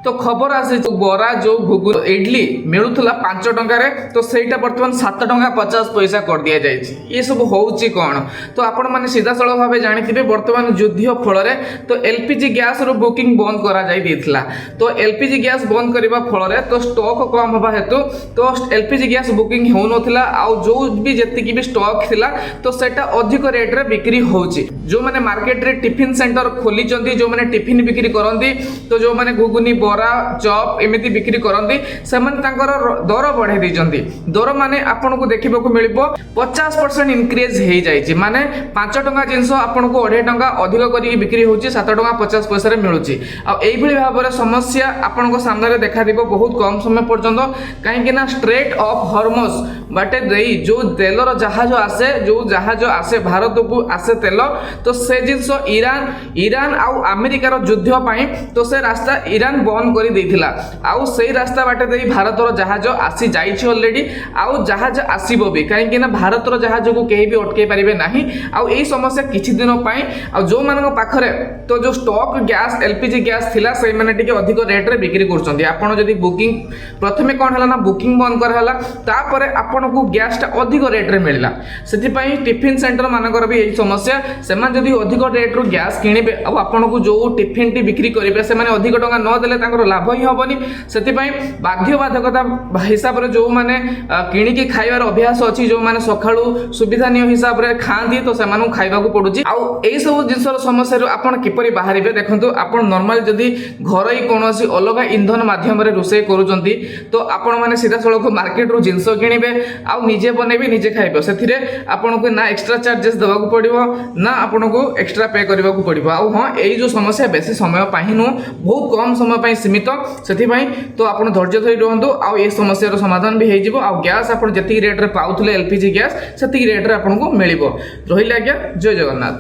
तो खबर आसी बरा जो घुगु इडली मिलूला 5 टंकार तो सहीटा बर्तमान 7 टंका 50 पैसा कर दिया जाइए। ये सब होउची कौन तो आपण माने सीधा सड़क भाव जानी बर्तमान युद्ध फल तो एलपीजी गैस रो बुकिंग बंद करा जाई देथिला। तो एलपीजी गैस बंद करबा फल तो स्टॉक कम होबा हेतु तो एलपीजी गैस बुकिंग हो नथिला आ जो भी जति भी स्टॉक थिला तो सेटा अधिक रेट रे बिक्री होउची। जो माने मार्केट रे टिफिन सेंटर खोली चंदी जो माने टिफिन बिक्री करंदी तो जो माने घुगुनी बरा चॉप एमिति बिक्री करंदी से माने तांकर दर बढ़ाई दैचंदी। दर माने आपन को देखिबा को मिलिबो 50% इंक्रीज हे जाइछि माने 5 टंका जिंस आपन को 2.5 टंका अधिक करी बिक्री होउची 7 टंका 50 पैसा रे मिलुची। आ एई भली भाबरे समस्या आपन को सामने रे देखा दिबो बहुत कम समय पर्यंत काहे कि ना स्ट्रेट ऑफ हॉर्मुज बाटे देई जो तेलर जहाज आसे भारत को आसे तेल तो से जिंस ईरान आउ अमेरिकार युद्ध पाई तो से रास्ता ईरान बंद कर देथिला आउ से रास्ता बाटे देई भारतर जहाज आसी जाइछि ऑलरेडी आउ जहाज आसीबो भी काहे कि ना भारतर जहाज को केही भी अटके परिबे नाही। आउ एई समस्या किछि दिन पाई आ जो मानको पाखरे तो जो स्टॉक गैस एलपीजी गैस थिला से माने टिके अधिक रेट रे बिक्री करछन्ती। आपण जदी बुकिंग प्रथमे कोन हला ना बुकिंग बंद कर हला तापरे आपण को गैस टा अधिक रेट रे मिलला सेति पई टिफिन सेंटर मानकर भी एई समस्या सेमान जदी अधिक रेट रो गैस किनिबे अब आपण को जो टिफिन टी बिक्री करिबे से माने अधिक टंका न देले तांकर लाभ ही होबनी। सेति पई बाध्य बाधकता हिसाब रे जो माने किनि के खाइबार अभ्यास अछि जो माने सखाळू सुविधा निय हिसाब रे खांती तो सेमानु खाइबा को पडुची। आउ एई सब जिंसर समस्या रो आपण किपरि बाहरिबे देखंतु आपण नॉर्मल जदी घरई कोनोसी अलगा इंधन माध्यम रे रोसे करूचंती तो आपण माने सीधा सळक मार्केट रो जिंस किनिबे आउ निजे बनेबे निजे खाइबे सेथिरे आपण को ना एक्स्ट्रा चार्जेस देबा को पड़िबो ना आपण को एक्स्ट्रा पे करबा को पड़िबो। आउ हां एई जो समस्या बेसी समय पाहि नु बहुत कम समय पाइ सीमित सेथि पई तो आपण धैर्य धरि रहंतु आउ ए समस्या रो समाधान भी हे जिवो। आउ गैस आपण जति रेट रे पाउथले एलपीजी गैस सेति रेट रे आपण को मिलिबो। रहिला आज्ञा जय जगन्नाथ।